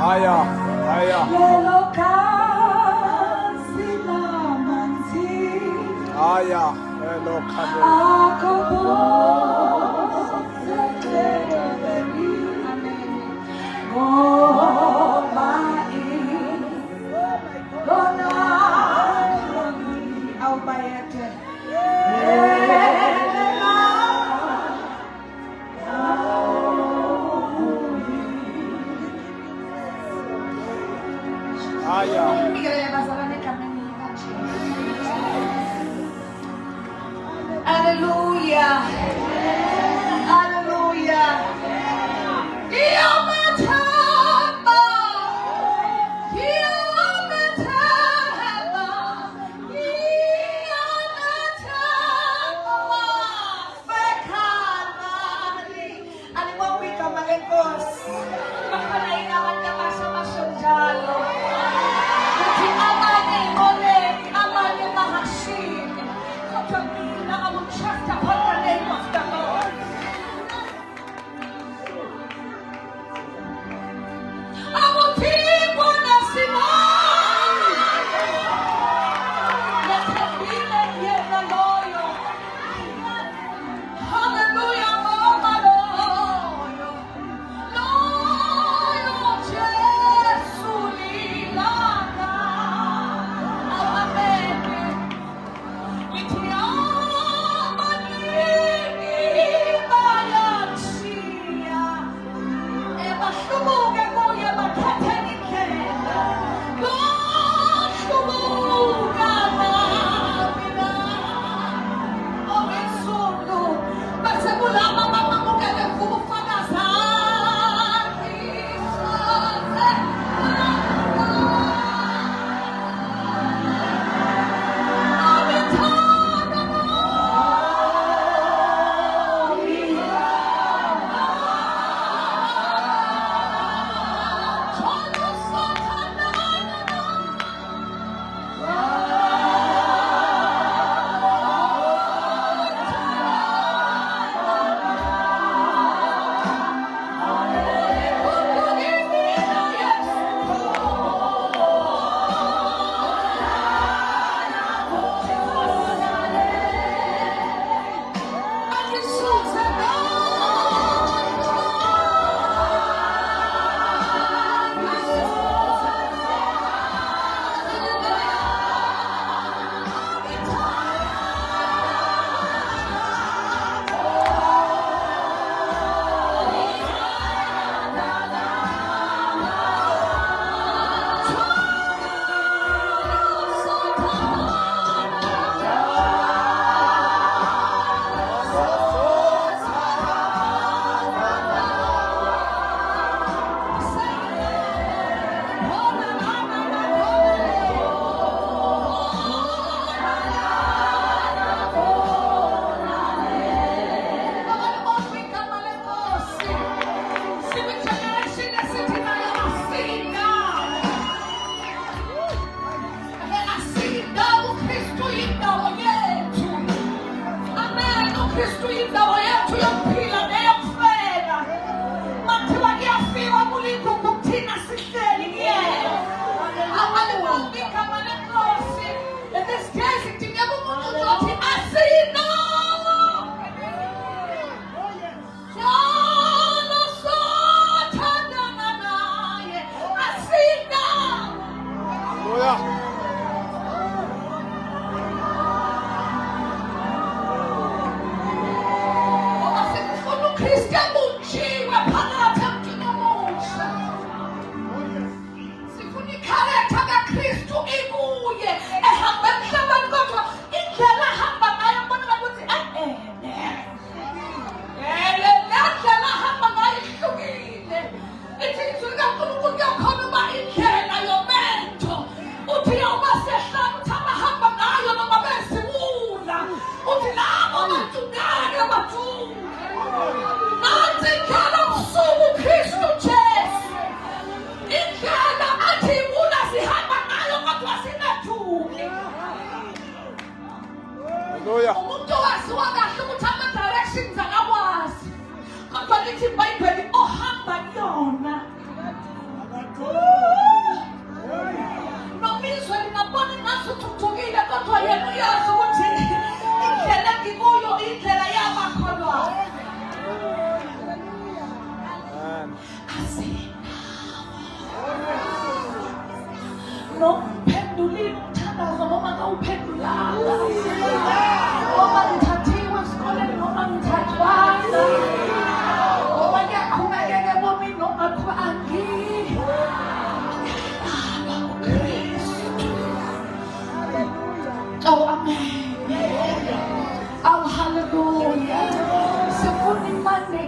Aya, aya. Aya, hello, come. Hallelujah. Hallelujah.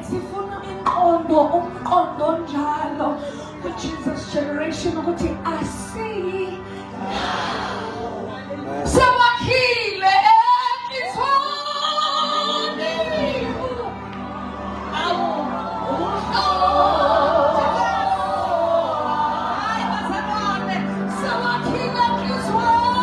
sifuna umqondo njalo kwi-Jesus generation ukuthi asiyi sebakhile enhliziyweni. Hayi bazalwane, sebakhile enhliziyweni,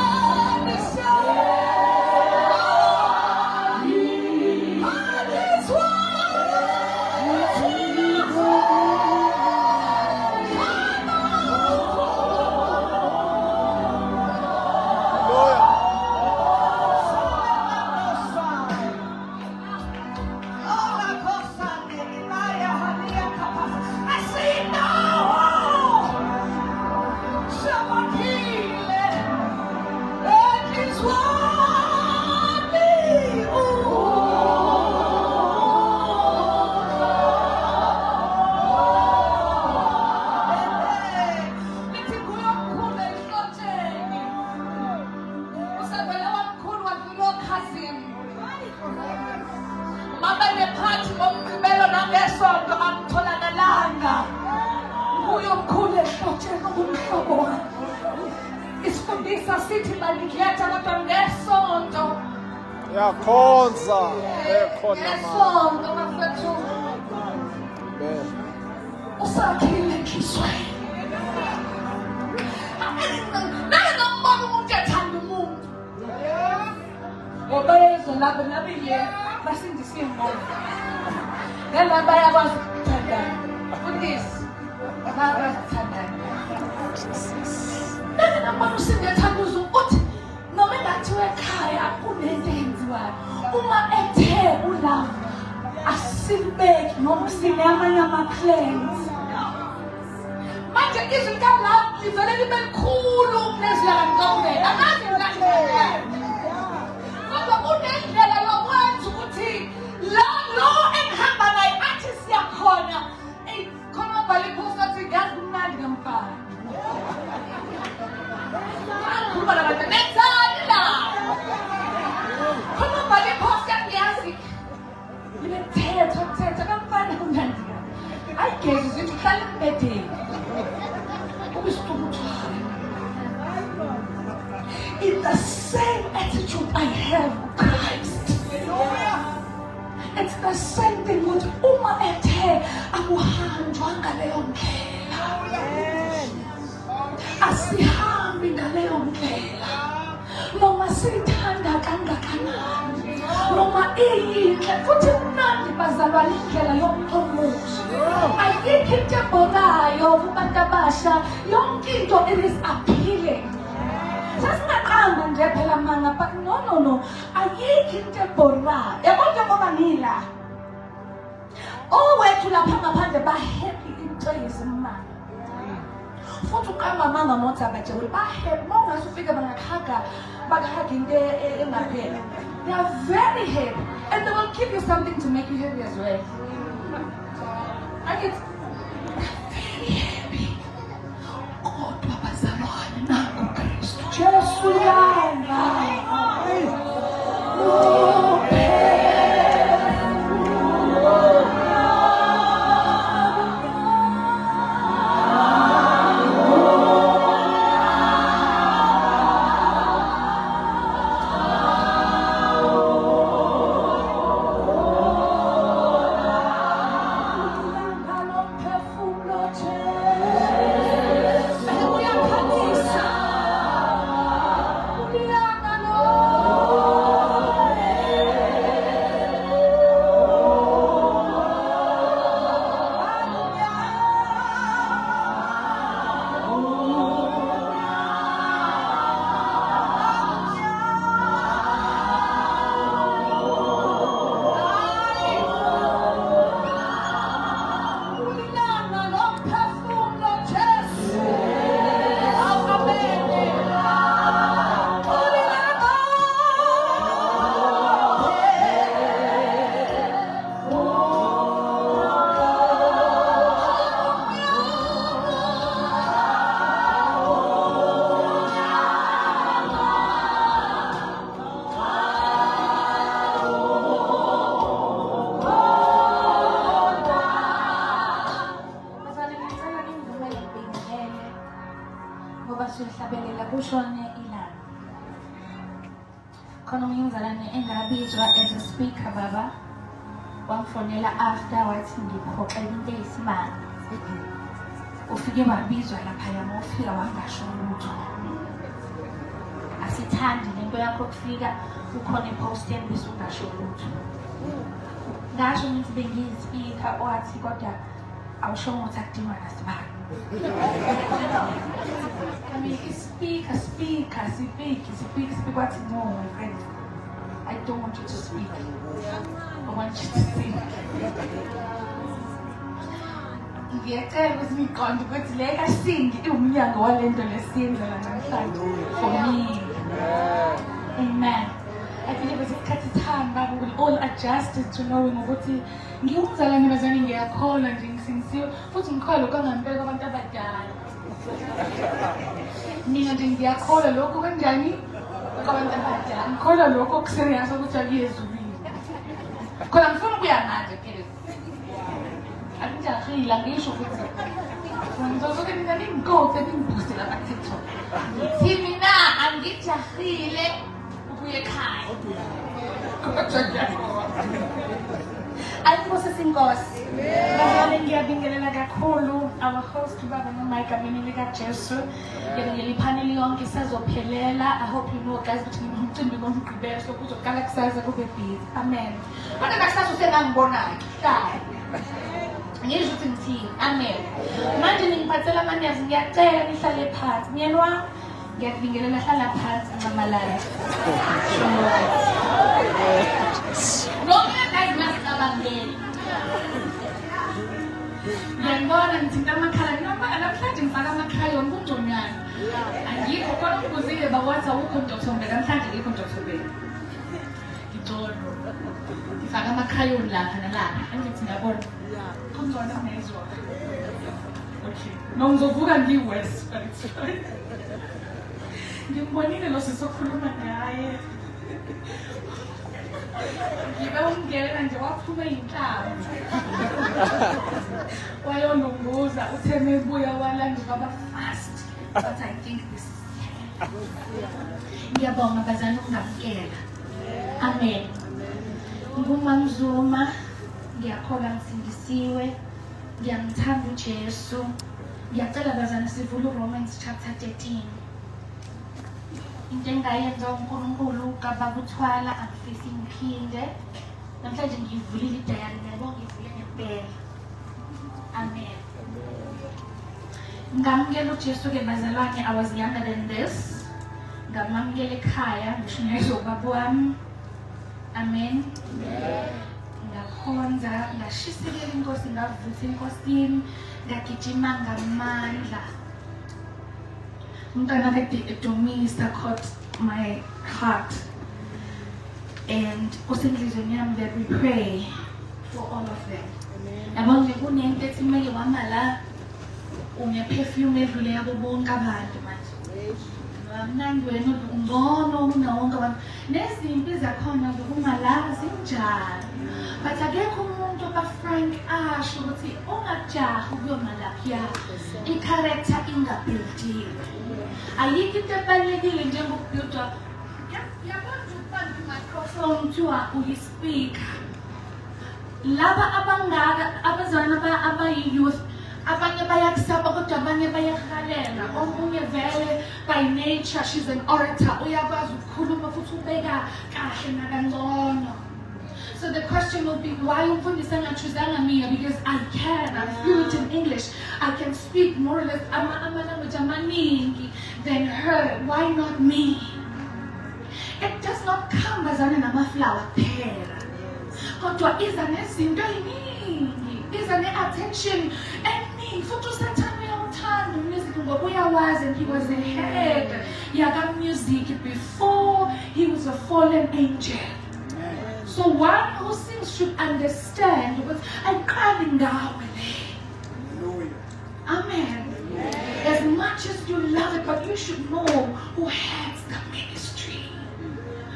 isifundisa sithi balikhetha abantwana ngesonto. Yakhonza ekhona ngesonto bafethu. Usakhile enhliziyweni. Nangambona umuntu ethanda umuntu. Ngobezo lapho nabile basindisa iy'moto. Nalaba bayakwazi ukuthandana. Fundisi. Bayakwazi ukuthandana. Nangambona usindethanduza ukuthi noma engathiwa ekhaya kunento eyenziwayo. Uma ethe ulava asilibeki noma usine amanye ama-plans. Manje izwi likaLove livele libe likhulu kunezilangomvela. Angazi ngikandlela. Kodwa kunendlela yokwenza ukuthi lo engihamba naye athi siyakhona. Khona ubhale iphosta athi ngazi kumnandi ngamfana. Angikhuluma nabantu nenzani la. Khona ubhale iphosta ngiyazi. Libe thetha kamfana kumnandi. Ayigezi zithi uhlala embedeni. In the same attitude I have with Christ. It's the same thing with uma ethe akuhanjwa ngaleyo ndlela. Asihambi ngaleyo ndlela. Noma sithanda kangakanani. Noma iyinhle futhi mnandi bazalwane indlela yomuntu omusha. Ayikho into ebonayo kubantu abasha. Yonke into it is appealing. Sasingaqamba nje phela manga but no. Ayikho into ebonayo. Yabona njengoba ngila. Owethu lapha ngaphandle ba-happy into yezimali. Futhi uqamba manga motha bajabule ba-happy. Mawungase ufike bakahaga into engaphela. They are very happy and they will give you something to make you happy as well. I get very happy. Kodwa bazalwane nangu Kristu Jesu yanga. kushone ilanga. Khona umzalwane engabizwa as a speaker baba. Wamfonela after wathi ngiphoxela into eyisimanga. Ufike wabizwa lapha yama ufika wangasho lutho. Asithandi lento yakho kufika ukhona eposten bese ungasho lutho. Ngasho ngithi bengiyi-speaker wathi kodwa awusho ukuthi akudingwa nasibani. I mean, speak, wathi no, my friend. I don't want you to speak. I want you to sing. Ngiyacela ukuthi ngiqonde ukuthi le kasingi iwumnyango walento lesiyenzela namhlanje for me. Amen. I believe isikhathi sihamba we will all adjusted to knowing ukuthi ngiwumzalwane bazane ngiyakholwa nje ngisinisiwe futhi ngikholwa kangempela kwabantu abadala. Mina nje ngiyakholwa lokho kanjani kwabantu abadala. Ngikholwa lokho kuserious ukuthi akuyezulile. Khona ngifuna ukuya manje phela. Angijahila ngisho ukuthi ngizoke mina ngingikode ngibooste lapha TikTok. Ngithi mina angijahile ukuya ekhaya. Ayibusise inkosi. Bazalwane ngiyabingelela kakhulu our host baba noma egameni likaJesu. Ngiyabingelela ipanel yonke isazophelela. I hope you know guys ukuthi ngimcimbi ngomgqibelo sokuzoqala kusasa kube busy. Amen. Kodwa nakusasa usengangibona ke. Ngisho ukuthi ngithini. Amen. Manje ngiphathela amanyazi ngiyacela nihlale phansi. Myeni wami ngiyakubingelela hlala phansi ncamalala. Noma guys masicabangeli. Ngiyabona ngithinta amakhala noma namhlanje ngifaka amakhayon kunjonyana. Angikho kodwa ukuzile bawathi awukho Dr. namhlanje ngikho Dr. Ngithono. Ngifaka amakhayon lapha nalapha. Angithi ngiyabona. Kunjona nezwa. Okay. Ngizovuka ngiwest but it's fine. Ngibonile lo sisokhuluma ngaye. Ngibe ungena nje waphuma inhlamvu. Wayolunguza utheme ebuya walanda baba fast. But I think this is ngiyabonga bazana ukungamkela. Amen. Ngumamzuma ngiyakholwa ngisindisiwe. Ngiyamthanda uJesu. Ngiyacela bazana sivule uRomans chapter 13. Into engayenza uNkulunkulu kabakuthwala angifisi ngiphinde. Namhlanje ngivulile idayari yabo ngivule ngempela. Amen. Ngamukela uJesu ke bazalwane I was younger than this. Ngamamukela ekhaya ngisho nezobaba wami. Amen. Ngakhonza ngashisekela inkosi ngavutha inkosini ngagijima ngamandla. Umntwana edumisa caught my heart and usenhlizweni yami that we pray for all of them. Yabona nje kunento ethi kumele wamala uneperfume edlule yabo bonke abantu manje. Mnandi wena ungono unawonke abantu nezimpi zakhona zokumala zinjalo. But akekho umuntu obafrank asho ukuthi ungajahi ukuyomalapha i-character ingabuildiwe. Ayikho into ebalulekile njengokubhildwa. Yabona ukubamba i-microphone kuthiwa uyi-speaker. Laba abangaka abazwana abayi-youth abanye bayakusaba kodwa abanye bayahalela. Omunye vele by nature she's an orator. Uyakwazi ukukhuluma futhi ubeka kahle nakangcono. So the question will be, why umfundisi angachoosanga mina? Because I can. I'm fluent in English. I can speak more or less ama-language amaningi than her. Why not me? It does not come bazana namaflower kuphela. Kodwa iza nezinto eziningi. Iza ne-attention eningi. Futhi uSathane uyawuthanda umusic ngoba uyawazi and he was the head yaka-music before he was a fallen angel. So one who sings should understand what I cried in Amen. As much as you love it, but you should know who heads the ministry.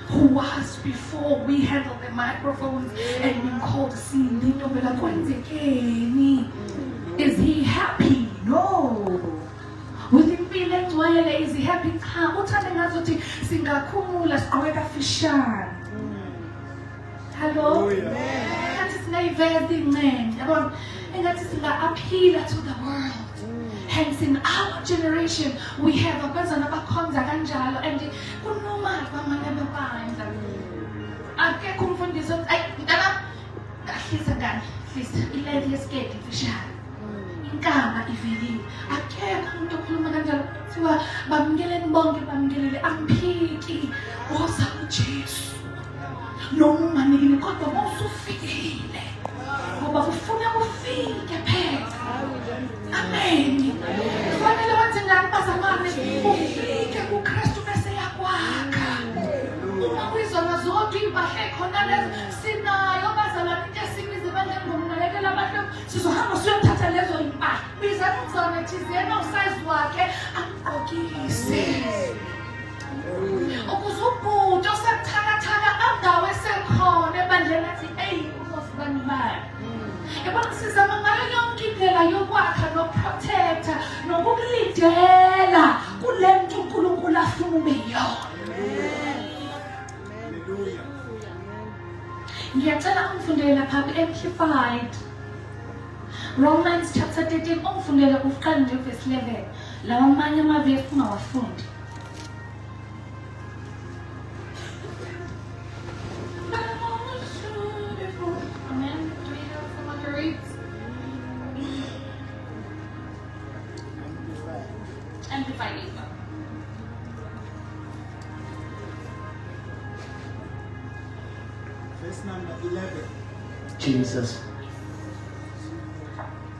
Who was before we handled the microphones and we called sing. Is he happy? No. Within impilo engcwele is happy cha uthande ngazothi singakhumula sigqoke kafishane. Hello. Engathi sinayiveza incane yabona engathi singa-appeal to the world. Hence in our generation we have abazana abakhonza kanjalo and kunormal kwamanye amabandla. Akekho umfundisi othi ayi mntana ngahlisa ngani hlisa ilevi yesketi mfishane. Inkamba ivelile. Akekho umuntu okhuluma kanjalo kuthiwa bamkeleni bonke bamkelele amphiki woza uJesu. Noma unganini kodwa mawusufikile ngoba ufuna ufike phela. Amen. Kufanele wathi ngapazamane ufike kuKristu bese yakwakha. Uma uyizona zodwa ibahle khona lezo sinayo bazalwane into esimize banengomnalekela abantu sizohamba siyothatha lezo impahla. Biza umzana thizena usize wakhe amgqokise. Ukuzubhuda osekuthakathaka andawe sekhona ebandleni athi hey uMosibani mali. Yabona sizama ngayo yonke indlela yokwakha noprotecta nokukulindela kule nto uNkulunkulu afuna ube yona. Ngiyacela ungifundele lapha ku-Amplified Romans chapter 13 ungifundele kuqala nje verse 11 lawa amanye amavesi ungawafundi. Amplified it. Verse number 11. Jesus.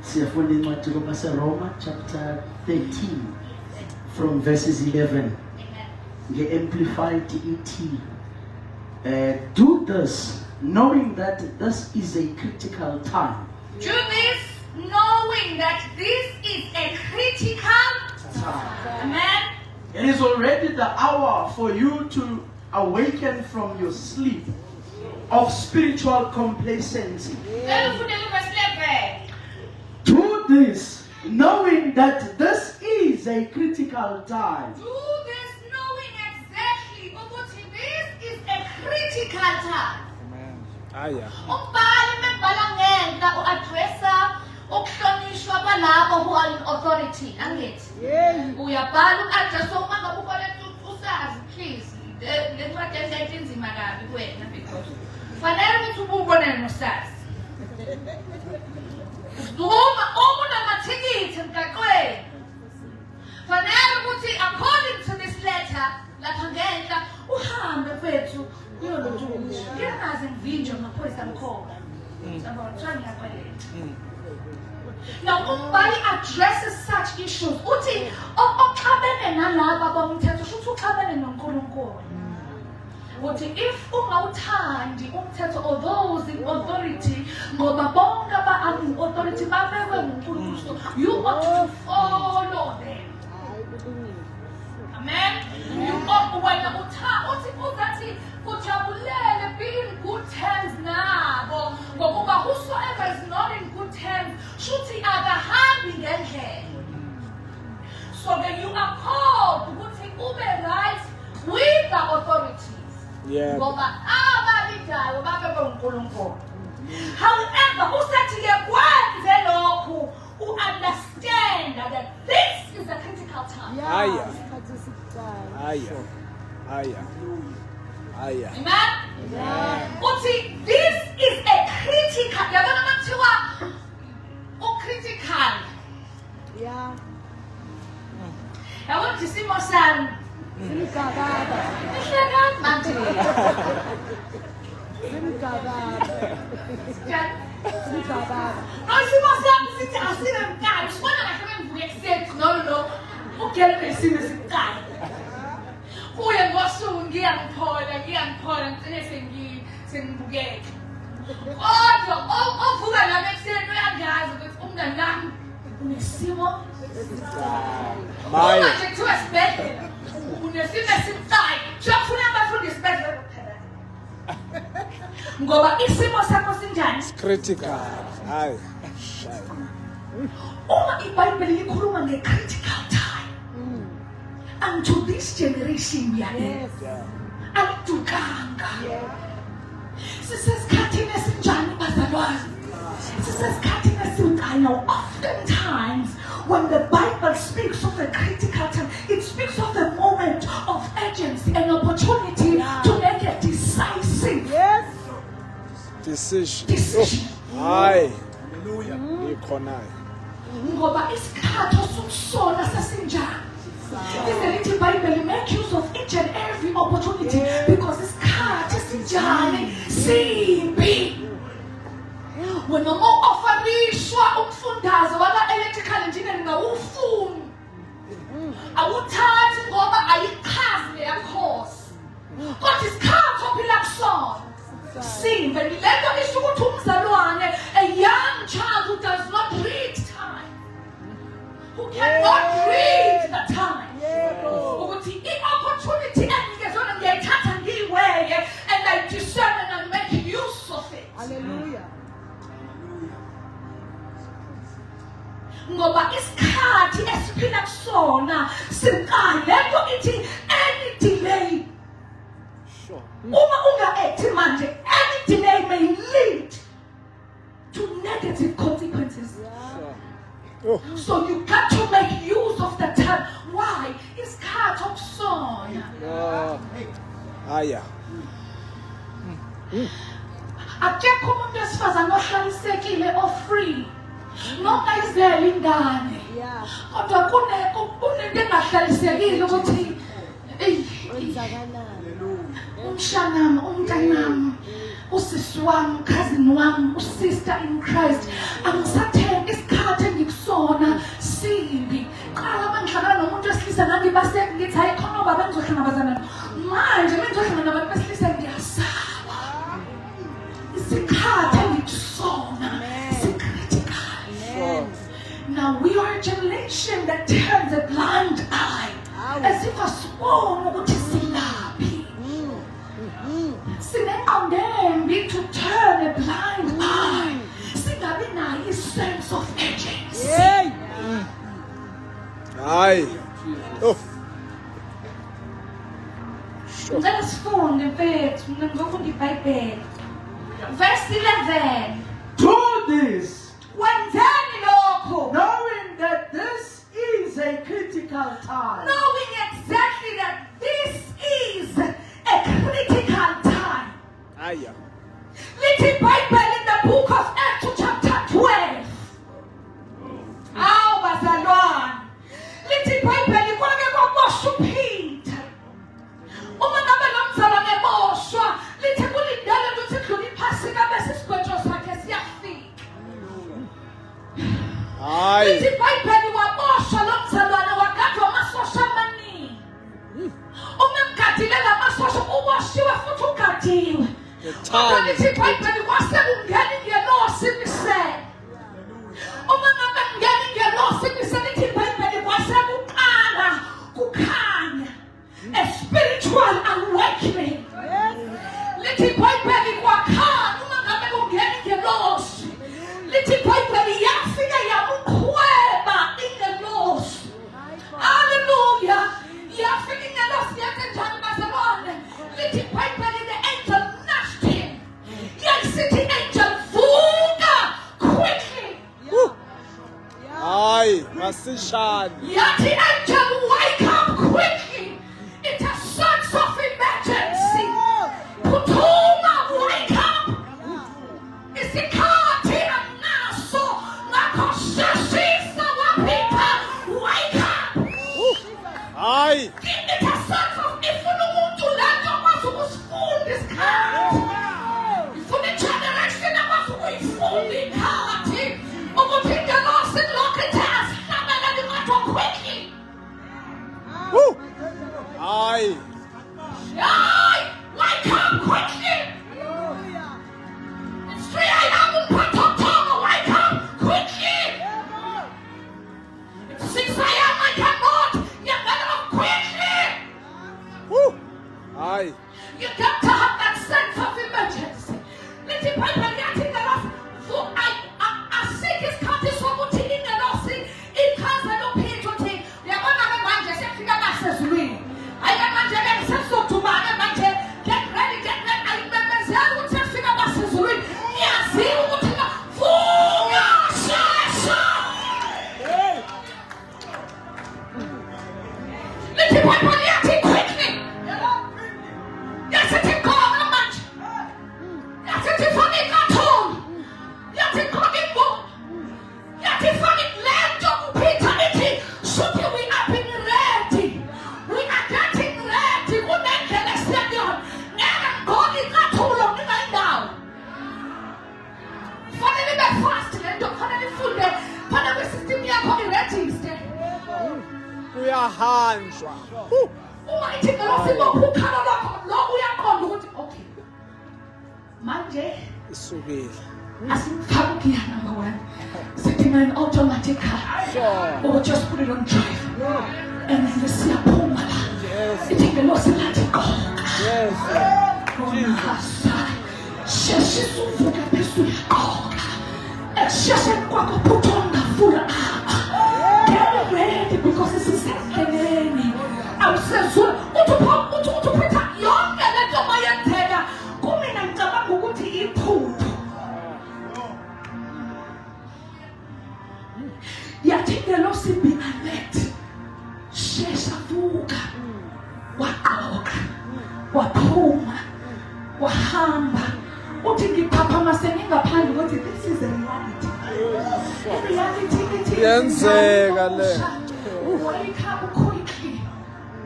Siyafunda incwadi kaRoma chapter 13 from verses 11. Nge-Amplified ET. Do this knowing that this is a critical time. Do this knowing that this is a critical time. Amen. It is already the hour for you to awaken from your sleep of spiritual complacency. Do this knowing that this is a critical time. Do this knowing exactly what this is a critical time. Aya. Umbhali mebhala ngenta uaddressa ukuhlonishwa balabo who are in authority. Angithi. Uyabhala uaddressa uma ngabe ukoleta usazi please. Le ncwadi enhle inzima kabi kuwena because fanele ukuthi ububone nosazi. Uma unamathikithi emgaqweni. Fanele ukuthi according to this letter lapha ngenhla uhambe mfethu uyolotshula. Ngingaze ngivinjwe ngaphoyisa mkhona. Yabona ngiyaqalela. Now umbhali addresses such issues. Uthi oxabene nalabo abomthetho futhi uxabene noNkulunkulu. Uthi if ungawuthandi umthetho or those in authority ngoba bonke aba-authority babekwe nguNkulunkulu, so you ought to follow them. Amen. You ought wena uthi ujabulele be in good terms nabo ngoba whosoever is not in good terms shuthi akahambi ngendlela. So then you are called ukuthi ube right with the authorities. Yeah. Ngoba abalidayo babekwe nguNkulunkulu. However, usathi-ke kwenze lokhu understand that this is a critical time. Aya. Aya. Amen? Uthi this is a critical. Yabona makuthiwa critical. Yeah. Yabona nje isimo sami. Simgababa. Ihlekani manje. Simgababa. Simgababa. Isimo sami sithi asine mkali. Sibona kahle ngivuke ekuseni no. Ugele besine siqala. Kuye ngosuku ngiyangiphola ngicine sengibukeke. Kodwa ovuka nami ekuseni uyangazi ukuthi umngani nami unesimo. Maya. Uma nje kuthiwa esibhedlela unesimo esibucayi. Siyafuna abafundi esibhedlela kuphela. Ngoba isimo sakho sinjani? Critical. Aya. Uma iBhayibheli likhuluma nge-critical time. unto this generation we are in. Yes. Yeah. Alidukanga. Yeah. Sisesikhathini esinjani bazalwane? Sisesikhathini esinjani? Oftentimes when the Bible speaks of a critical time, it speaks of a moment of urgency, an opportunity to make a decisive Yes. Decision. decision. Hayi. Ikhona. Ngoba isikhathi osukusona sesinjani. Listen, lithi iBhayibheli, make use of each and every opportunity because isikhathi esinjani simbi. Wena offerishwa umfundaze waka-electrical engineering awufuni. Awuthathi ngoba ayichazi leya course. Kodwa isikhathi ophila kusona simbi. Lento isho ukuthi umzalwane, a young child who does not read time, who cannot read the time. Ukuthi i-opportunity enginikezona ngiyayithatha ngiyiweye and I discern and I make use of it. Hallelujah. Ngoba isikhathi esiphila kusona sinkani. Lento ithi any delay. Sure. Uma unga-acti manje, any delay may lead to negative consequences. Sure. Oh. So you got to make use of the time. Why? Isikhathi okusona. Aya. Akekho umuntu wesifazane ohlalisekile o-free. Nokayizela ingane. Yeah. Kodwa kunento engahlalisekile ukuthi Wenzakalani? umshanami, umntanami, usisi wami, cousin wami, usister in Christ, angisathembi isikhathi engikusona simbi. Qala mangihlangana nomuntu wesilisa ngangibase ngithi hayi khona ubaba engizohlangabezana naye. Manje mengizohlangana nabantu besilisa ngiyasaba. Isikhathi engikusona si-critical. Now we are a generation that turns a blind eye as if asibone ukuthi silaphi. Sinengqondembi to turn a blind eye. Singabi nayo sense of urgency. Hey. Hayi. Oh. Sure. Ngicela sifunde mfethu, mina ngizofunda iBhayibheli. Verse 11. Do this, Wenzeni lokho, knowing that this is a critical time. knowing exactly that this is a critical time. Aya. Lithi iBhayibheli in the book of Acts chapter 12. Awu bazalwane. Lithi iBhayibheli kwake kwaboshwa uPeter. Uma ngabe lo mzalwane eboshwa, lithi kulindele ukuthi kudlule iPhasika bese isigwetsho sakhe siyafika. Hayi. Lithi iBhayibheli waboshwa lo mzalwane wagadwa amasosha amaningi. Uma mgadile lamasosha uboshiwe futhi ugadiwe. The Kodwa time. lithi iBhayibheli kwase kungena ingelosi imisele. Uma ngabe kungena ingelosi imisele, lithi iBhayibheli kwase kuqala kukhanya. A spiritual awakening. Lithi iBhayibheli kwakhanya uma ngabe kungena ingelosi. Lithi iBhayibheli yafika yamukhweba ingelosi. Hallelujah. Yafika ingelosi yakhe njani bazalwane? Lithi iBhayibheli the angel nudged him. Yayisithi angel vuka quickly. Hayi, masishane. Yathi angel wake up quickly. It's a sense of emergency. Phuthuma, wake up. Isikhathi anaso ngakho sheshisa waphika, wake up. Hayi. It's a sense of ifuna umuntu lento akwazi ukusifunda isikhathi. Ifuna igeneration akwazi ukuyifunda ikhathi. Ukuthi ingelosi lokhu ithe asihlabela lingathwa quickly. Woo. Hayi. Ay, wake up quickly. It's 3 a.m. in Patotomo, wake up quickly. It's 6 a.m. I cannot. You better up quickly. yathi khona ingoma yathi fake le nto kuPeter ithi suthi we are being ready, we are getting ready kunendlela esiyakuyona ngeke ngigqoke icathulo ngingayindawo fanele ibe fast le nto fanele ifunde fanele isystem yakho irejiste Kuyahanjwa. uma ithi ngelosibopha ukhala lwakho lo uyaqonda ukuthi okay manje Isukile. asimfake ugiya number 1 sitting in automatic car or just put it on drive and then siyaphuma la ithi ngelosilathi qoqa Yes. sheshe suvuka phezulu yaqoqa sheshe kwakho put on the full armor get ready because this is endleleni awusezula uthi Peter yonke le nto mayenzeka kumina ngicabanga ukuthi iphupho yathi ngelosi be alert shesha vuka waqoqa waphuma wahamba uthi ngiphaphama sengingaphandle ukuthi this is a reality Yenzeka le. wake up quickly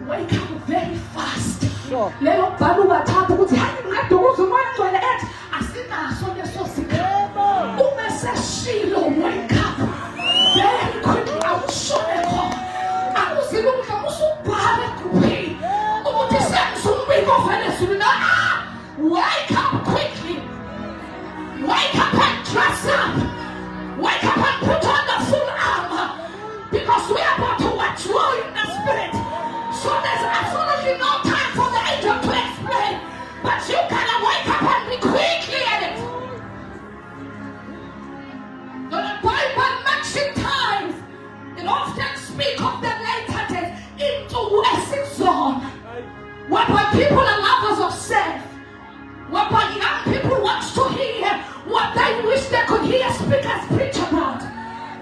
wake up very fast Sure. leyo bhala ubathatha ukuthi hayi ngade umoya ngcwele ethi asinaso leso sikhathi uma seshilo wake up very quickly awushone khona akuzibe ukuthi usubhale kuphela ukuthi sengizumbiko vele sula wake up quickly wake up and dress up wake up and put on the full armor because we are about to watch war in the spirit so there's absolutely no time for the angel to explain but you gotta wake up and be quickly at it. The Bible mentions times it often speaks of the later days into a sixth zone whereby people are lovers of self, whereby young people want to hear what they wish they could hear speakers preach about,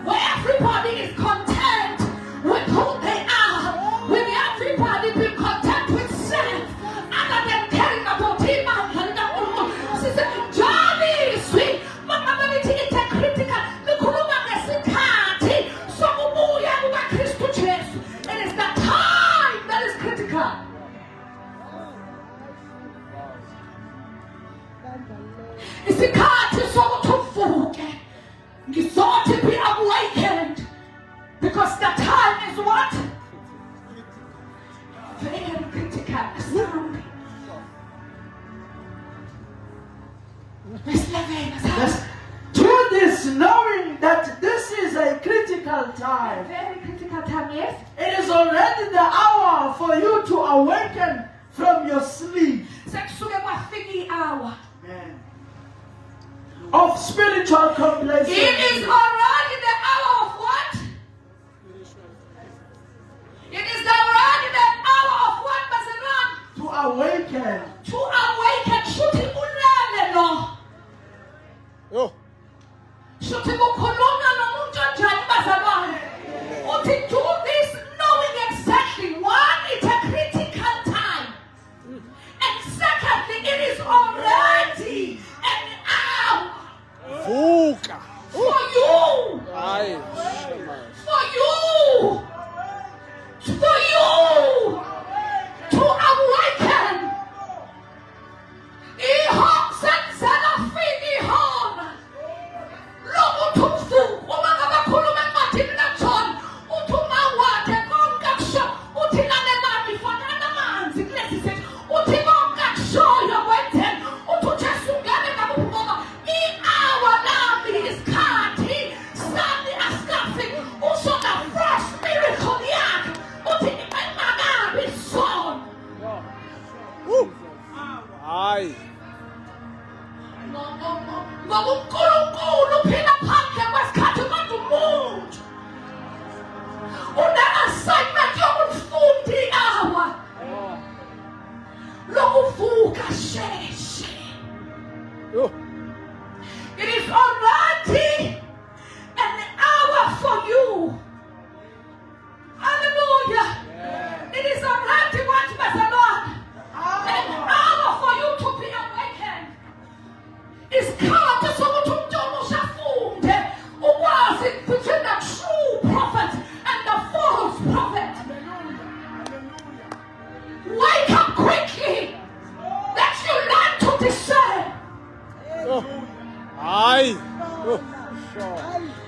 where everybody is content with who they are, with everybody being content with self, other than caring about him and sister Johnny sweet mama banithi it's critical nikhuluma ngesikhathi sokubuya kukaKristu Jesu. It is the time that is critical. Isikhathi sokuthi uvuke ngizothi be awakened because the time is what? Very critical. Sound. Verse 11. Let's do this knowing that this is a critical time. Very critical time, yes? It is already the hour for you to awaken from your sleep Sekusuke kwafika i-hour. of spiritual complacency. It is already the hour of what? It is already the hour of what, Basaran? To awaken. To awaken. Shuthi ulele no. Yo. Shuthi kukhulunywa nomuntu onjani bazalwane. Uthi do this knowing exactly one, it's a critical time. And secondly, it is already an hour Vuka. for you. Hayi. For you to awaken. Ihom senzela fika ihom. Lokuthi uvuka uma ngabe khuluma encwadini kaJohn uthi uma wakhe konke akusho uthi lalelani fanana amanzi kulesi sethi uthi konke akushoyo kwenzeni uthi uJesu ngeke ngakuphi ngoba i-hour lami isikhathi sami asikafiki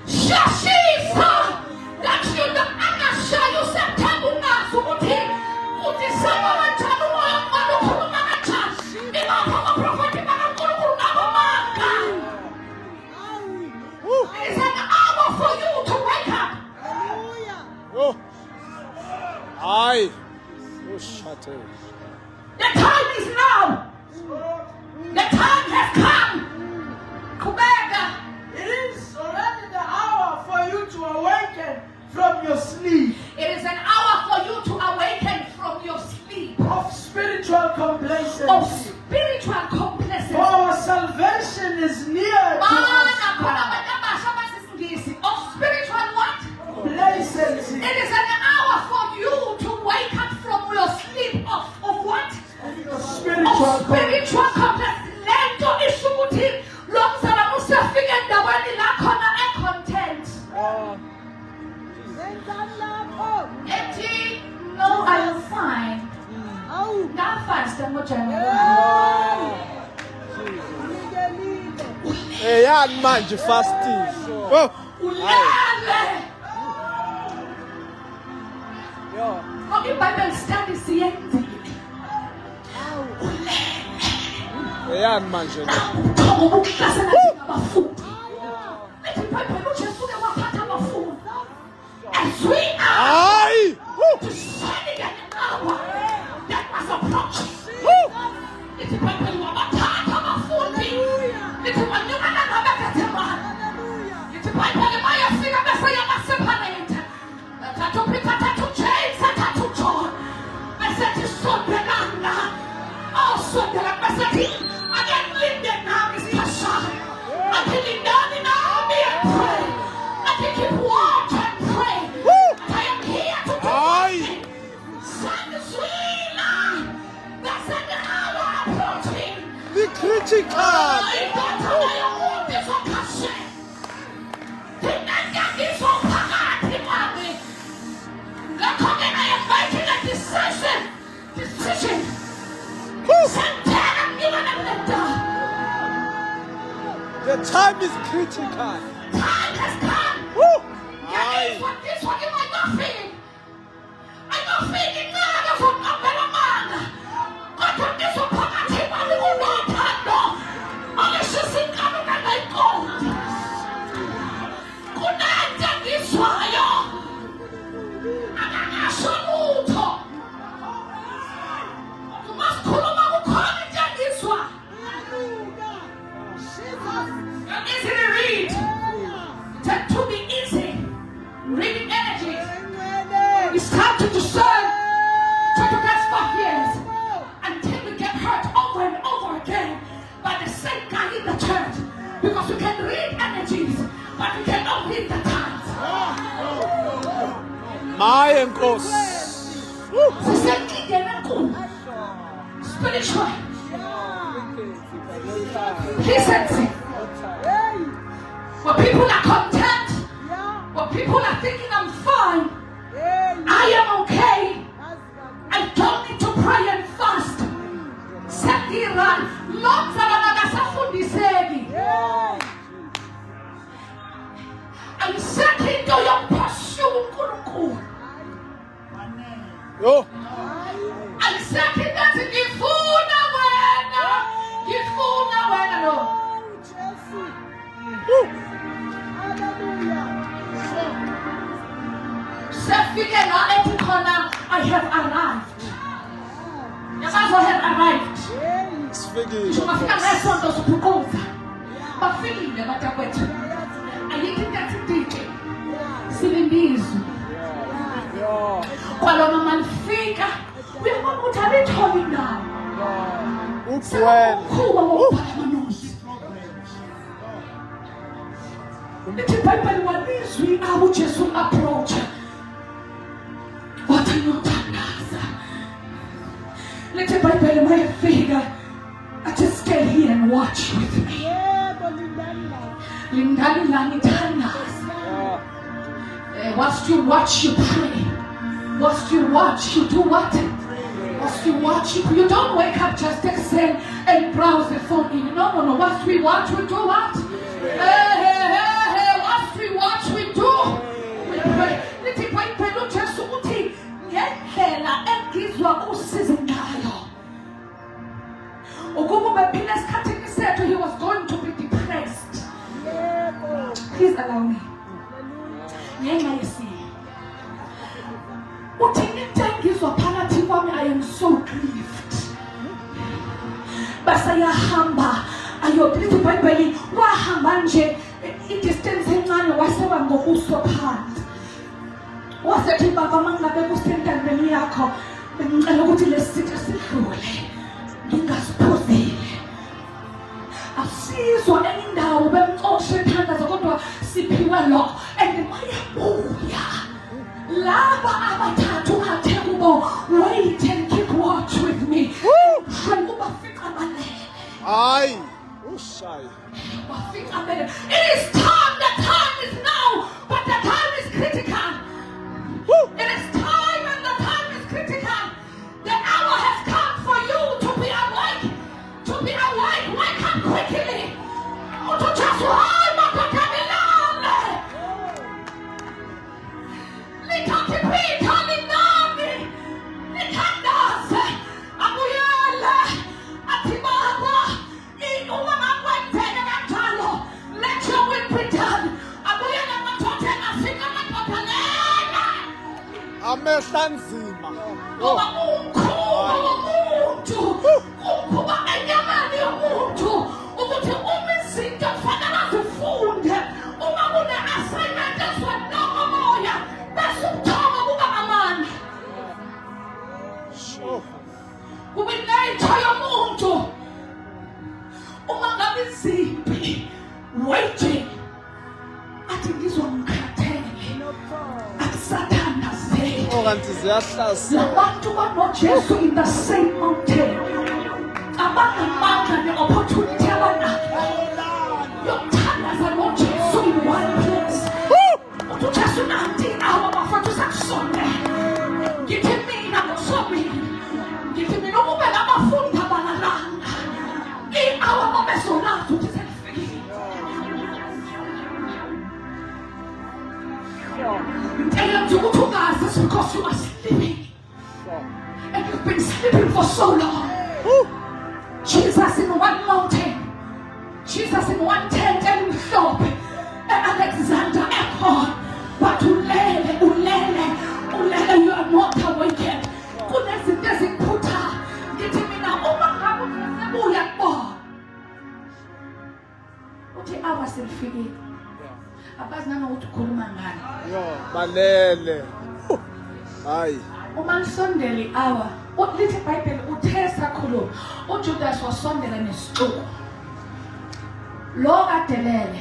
shashisa ngakuyona angashayo September unazo ukuthi saba kanjani umoya omncane ukhuluma kanjani ingakho abaprofethi bakaNkulunkulu nabomanga. It's an hour for you to wake up. Oh. Aye. Oh, shut it. The time is now. The time has come. Kubeka. It is already the hour for you to awaken from your sleep It is an hour for you to awaken from your sleep of spiritual complacency. of spiritual complacency. For our salvation is near to us. Of spiritual what? Complacency. It is an hour for you to wake up from your sleep of what? Spiritual Of spiritual complacency. Lento isho ukuthi lo mzalwane usefika endaweni la khona e-content. Ethi, no, I am fine. Ngafasta ngoJanuwari. Eyani manje fasting. Oh. Ulale. Ngoba iBible study siyenzile. Eyani manje. Ubuthongo bokuhlasela abafundi. Lethi iBible uJesu ke waphatha abafundi. As we are Aye. descending an hour that was approaching. Woo. Lethi iBible waphatha abafundi. Lethi wanyukana nabakethemana. Lethi iBible bayafika bese yabaseparate. Thathu Peter, thathu James, thathu John. Besethi sondelana. Awusondela besethi akelinde nami isikhashana. Akelindani nami and pray. Keep watch and pray. I am here to do Aye. Send the sweet line. That's an hour approaching. Be critical. Decision. Woo. The time is critical. Time has come. Woo. This one you might not feel. I'm not feeling nada from Abelamana. I took this one from a team and we will not handle. Unless you see coming and I go. Good night, and this one, yo. I'm an absolute. You must call him out, call it, and this one. You're easy to read. Tend to be easy. Reading energy. It's time to discern to the next 5 years until we get hurt over and over again by the same guy in the church. Because we can read energies, but we cannot read the times. My enkos. Woo. Spiritual. Decency. When people are content, when people are thinking I'm fine, I am okay. I don't need to pray and fast. Setiran, not Sabanagafundisegi. I'm setting to your pursuit, Kuruku. Yo. I'm setting that in the food Woo. I have arrived. Yamazo have arrived. Tumafika ngesondo sokukhonza. Bafikile batakwethu. Ayikho intathidike. Silimbizo. Kwalona manifika. Uyabona ukuthi abitholi ndawo. Upwele. Kuba wophamanozi. Lethi iBhayibheli walizwi abo Jesu approach. Wathi nothandaza. Lethi iBhayibheli mayefika athi stay here and watch with me. Lingani la nithandaza. Whilst you watch, you pray. Whilst you watch, you do what? Whilst you watch, you don't wake up just and browse the phone. No. Whilst we watch, we do what? Hey, me. I am so grieved. Basayahamba ayobhilithi iBhayibheli wahamba nje i-distance encane waseba ngobuso phansi. Wasethi baba mangabe kusentandeni yakho bengicela ukuthi lesitha sidlule ngingasiphuzile. Asizwa enye indawo bemxoshe ethandaza kodwa siphiwe lo and mayabuya laba abathathu athe kubo wait and keep watch with me. Ubafika balele. Aye. Ushaya. Ubafika balele. It is time. The time is now, but the time is critical. It is time and the time is critical. The hour has come for you to be awake. To be awake. Wake up quickly. To just hold up the Camelone. Likakipita linami. Likandaze. Abuyele. Atibaba. Inuwa mangwentene nanjalo. Let your will be done. Abuyele matote nafika matotelele. Amehla nzima. Ngoba umkhuba womuntu ukuba enyameni yomuntu ukuthi uma izinto kufanele azifunde uma kune-assignment ezwenoma moya bese ukuthoma kuba amandla kuba inature yomuntu uma ngabe izimpi waiting athi ngizwa ngikhathele akusathandazeki. Kanti ziyahlasa. Labantu banoJesu in the same mountain. Abangamandla ne-opportunity abanayo yokuthandaza noJesu in one place. Uthi uJesu nanti awa bafowethu sakusondela. Ngithi mina ngosobili. Ngithi mina ukube labafundi abalalanga. I-awa babezolazi ukuthi selifikile. And you to us is because you are sleeping. And you've been sleeping for so long. Jesus in one mountain. Jesus in one tent and shop. And Alexander Airport. But ulele, you are not awakened. Goodness it doesn't put her. Get him in a Uthi abaselifike. Abazi nana ukuthi ukhuluma ngani. Yo, balele. Hayi. Uma lisondele hour, lithi iBhayibheli uthe sakhuluma. uJudas wasondela nesixuku. Lo kadelele.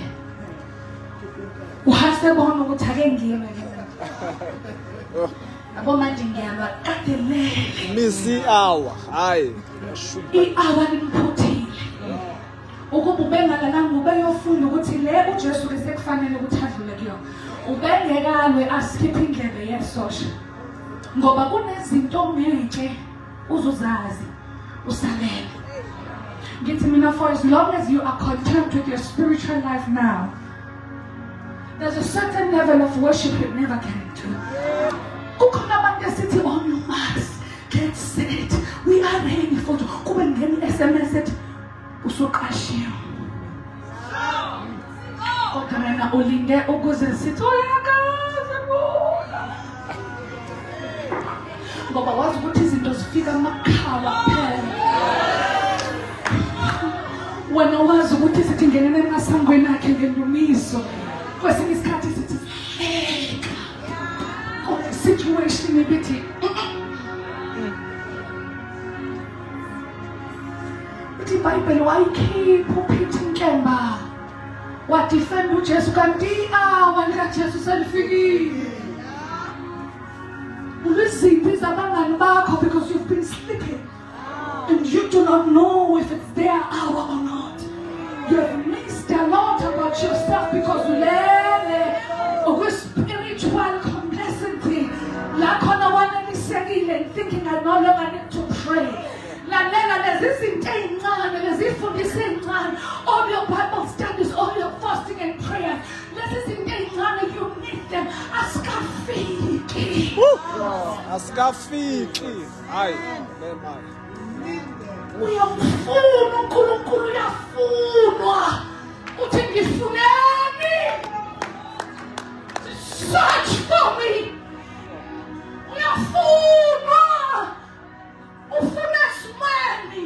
Uhasebona ukuthi ake ngiyeme mina. Abo manje ngiyaba kadelele. Misi hour. Hayi. I-hour limphuthile. Ukuba ubengalalanga ubeyofunda ukuthi le uJesu ke sekufanele ukuthi adlule kuyo. Ubengekalwe askiphe indlebe yesosha. Ngoba kunezinto ongeke uzuzazi usalele. Ngithi mina for as long as you are content with your spiritual life now, there's a certain level of worship you never get to. Kukhona abantu esithi on your marks, get set. We are ready for you. Kube ngeni SMS ethi usuqashiwe. Kodwa mina ulinde ukuze sithi uyakaze bona. Ngoba wazi ukuthi izinto zifika amakhala phela. Wena wazi ukuthi sithi ngenene emasangweni akhe ngendumiso. Kwesinye isikhathi sithi situation ibithi uthi iBhayibheli wayikhipha uphethe inkemba wadefend uJesu kanti i-hour likaJesu selifikile. Uliziphi zabangani bakho because you've been sleeping and you do not know if it's their hour or not. You have missed a lot about yourself because ulele spiritual complacency. La khona wanelisekile and thinking I no longer need to pray. Lalela lezi zinto ezincane lezifundisa ezincane. All your Bible studies, all your fasting and prayer. Lezi zinto ezincane you need them. Asikafiki. Asikafiki. Hayi, lemali. Uyamfuna uNkulunkulu uyafunwa. Uthi ngifuneni. Search for me. Uyafuna. Ufuna esimeni.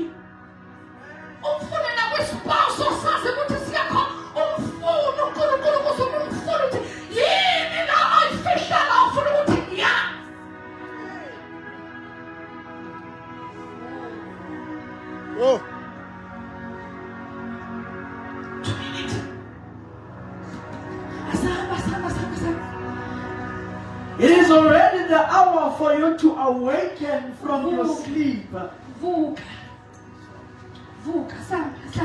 Ufuna nakwisipawuso sazi ukuthi siyakho. Umfuna uNkulunkulu kuzoba umfuna ukuthi yini la ayifihlela ufuna ukuthi ya. Oh. It is already the hour for you to awaken from your sleep Vuka.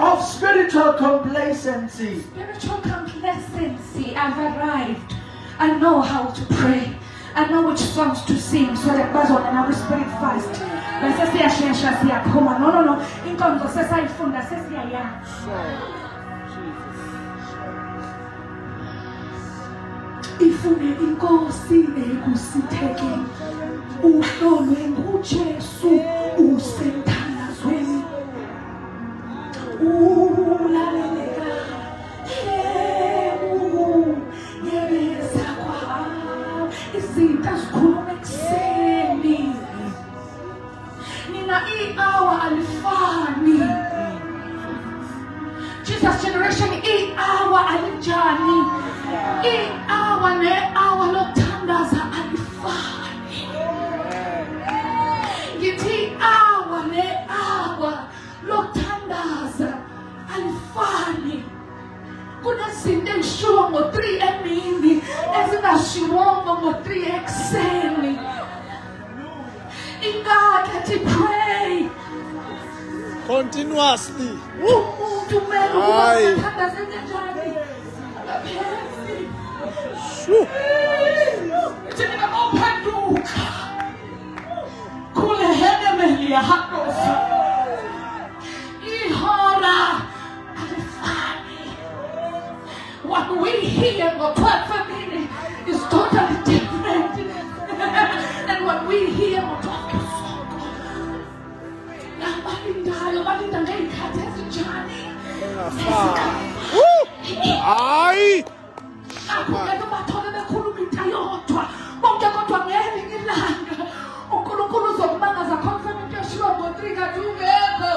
of spiritual complacency. Spiritual complacency. I've arrived. I know how to pray. I know which songs to sing so that goes on and I will spirit fast. No. Inkonzo sesayifunda sesiyaya. Ifune inkosi ekusitheke. Uhlolwe nguJesu usemthandazweni. Ulaleleka. Yebeza kwa. Izinto zikhuluma ekuseni. Nina hour alifani. Jesus generation hour alijani. Hour ne hour lokuthandaza alifani. Ngithi hour ne hour lokuthandaza alifani. Kunezinto ezishiwo ngo-3 emini ezingashiwongo ngo-3 ekuseni. Ingakhethi pray Continuously. umuntu kumele Hayi. ukuthandaze kanjani ngaphezulu. Shoo. Thina ngophenduka kule henemeli yahandosa ihora alifani. What we hear ngo-12 emini is totally different than what we hear ngo-12 ebusuku. Balinda ngey'khathi ezinjani. Woo. Hayi. Akungeke bathole bekhuluma into yodwa bonke kodwa ngelinye ilanga uNkulunkulu uzokubangaza confirm into eshiwo ngo-3 kanti ungekho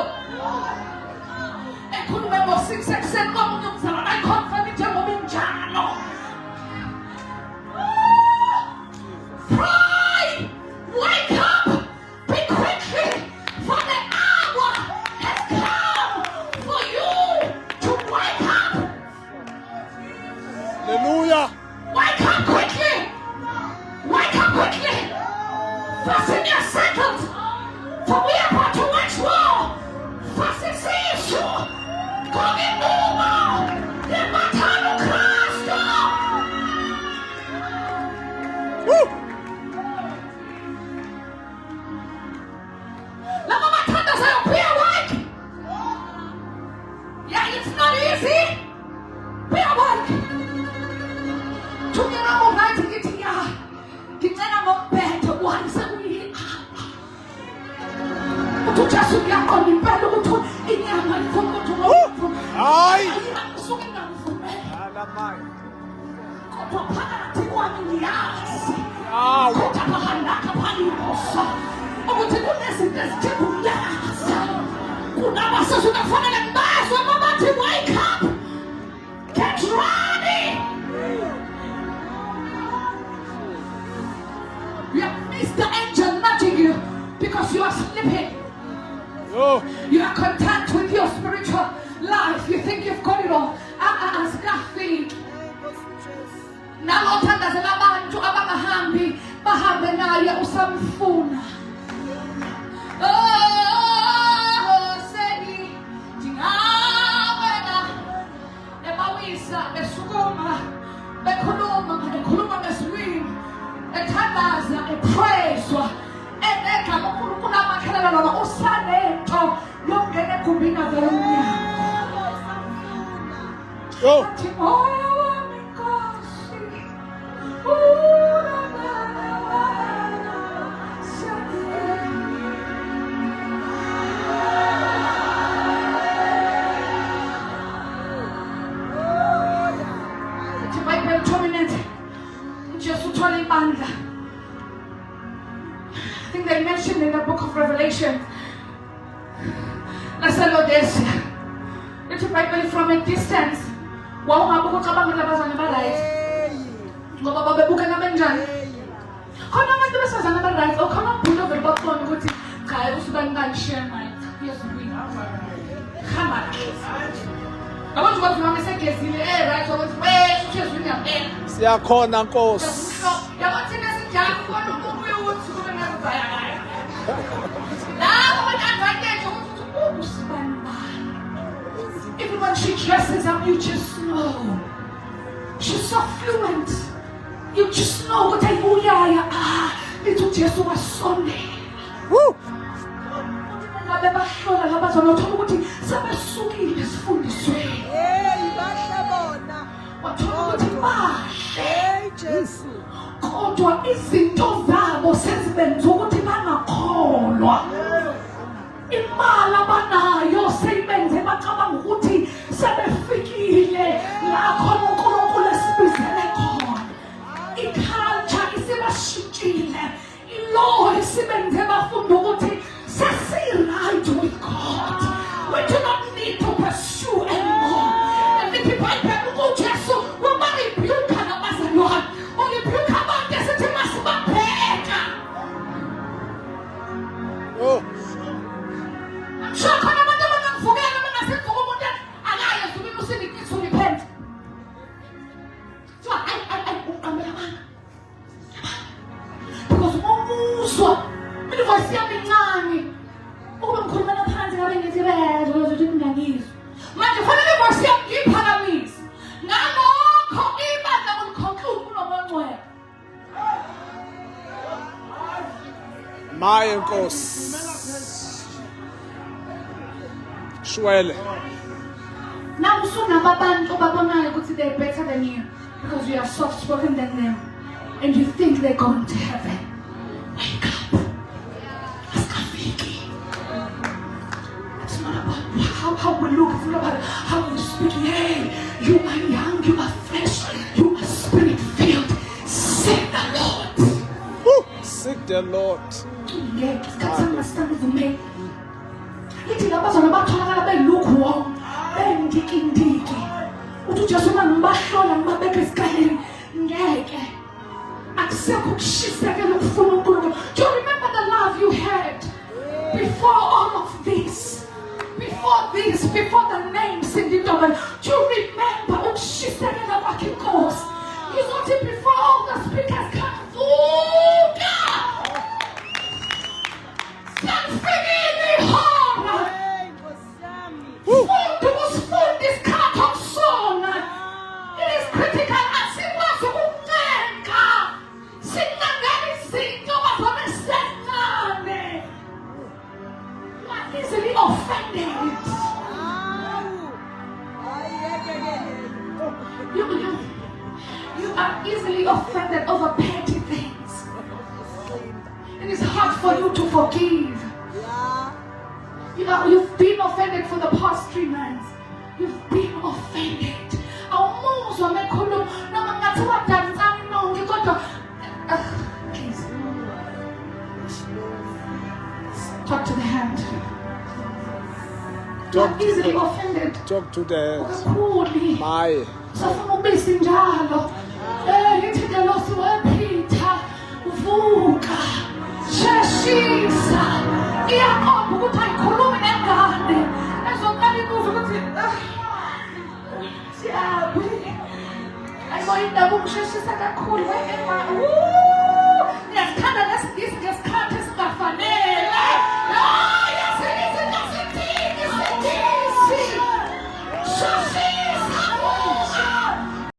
ekhulume ngo-6 ekuseni komunye umzalwane ayiconfirm into ngoba injalo. Pray, wake up, be quickly, for the hour has come for you to wake up. Hallelujah. Wake up quickly! Wake up quickly! Fasten your sandals! For we are about to wage war! Fasten issue! Come in over! The Matano Cristo! Woo. Lama Matanda sayo, be awake! Yeah, it's not easy! Be awake! Tumira mo right ngithi ya. Ngicela ngombhedo uhambise uJesu uyaqonda impela ukuthi inyama ifuna ukuthi Hayi. usuke ngavumela. Alamai. Kodwa phakathi kwami ngiyazi. Awu. Kodwa bahambaka phayimosa. Ukuthi kunezinto ezithemba umlaza. Kunabasasuka kufanele ngibazwe uma bathi wake up. Get ready. You have missed the angel nudging you because you are sleeping. Oh. You are content with your spiritual life. You think you've got it all. Sikafi. Nalothandazela abantu abangahambi bahambe naye usamfuna. Oh, seni ndingabena emawisa besukuma bekhuluma ngesilwimi ethandaza epraiswa enegama uNkulunkulu amakhelela lona usanento yokungena egumbini avelomnyama. Yo. Athi moya wami Nkosi unanana thing they mentioned in the book of Revelation. Naselodesia. It's a Bible from a distance. Wow, ngabuka cabanga labazana ba-right. Ngoba babebuka nabenjani. Khona abantu besazana ba-right. O khona umuntu ovele babona ukuthi cha usibani share mic. Uyazwina. Khamba. Abantu bathi segezile right ukuthi wethu uyazwina ngempela. Siyakhona Nkosi. Yabo thina sinjani khona umuntu uyothi kube ngazaya ngayo. Lapho advantage ukuthi usibani. Even when she dresses up, you just know. She's so fluent. You just know what I do. Little Jesus was Sunday. Woo! Kodwa izinto zabo sezibenza ukuthi bangakholwa. Imali abanayo seyibenze bacabanga ukuthi sebefikile la khona uNkulunkulu esibizele khona. I-culture isibashintshile. I-law isibenze bafunda ukuthi sesi-right with God. We do not need to pursue anymore. And the people uJesu wabarebuka nabazalwane. Urebuka abantu esithi masibabheka. Oh. So khona abantu abangavukela bengasenza umuntu akaye zubini usinikisa repent. So uqambela abantu. Because umuzwa mina voice yami incane. Ukuba ngikhulumela phansi ngabe ngithi bezwe ukuthi ngingangizwa. Manje kufanele voice yami ngiyiphakamise. Ngalokho ibandla kulikhonqula uNomongcwele. My Nkosi. Shwele. Now usunabantu babonayo ukuthi they're better than you because you are soft spoken than them and you think they're going to heaven. Wake up. It's not about how we look, it's not about how we speak. Hey, you are young, you are fresh, you are spirit filled. Seek the Lord. Woo! Seek the Lord. Yeah, it's got some understanding for me. Lithi labazana batholakala belukewarm, bendikindiki. Uthi Jesu ngibahlola ngibabeka esikaleni ngeke. Akusekho ukushisekela ukufuna uNkulunkulu. Do you remember the love you had before all of this? Before the name Sindidobel. Do you remember ukushisekela kwakhe inkosi? Uzothi before all the speakers come vuka. Sanfikile hora. Fundo isikhathi okusona. It is critical asikwazi ukuncenga. Sincengela izinto bazona sencane. You are easily offended. You are easily offended over petty things. It is hard for you to forgive. You've been offended for the past 3 months. You've been offended. Awumuzwa mekhuluma noma ngathi wadansani nonke kodwa please talk to the hand. Talk to Easily the, offended. talk to the Kakhulu. my. Safuna ubisi njalo. Lithi ke lo siwephitha uvuka. Sheshisa. Iyaqomba ukuthi ayikhulumi nengane. Ezoqala ibuza ukuthi siyabi. Ayibo indaba ukusheshisa kakhulu. Ngiyasikhanda ngesikhathi.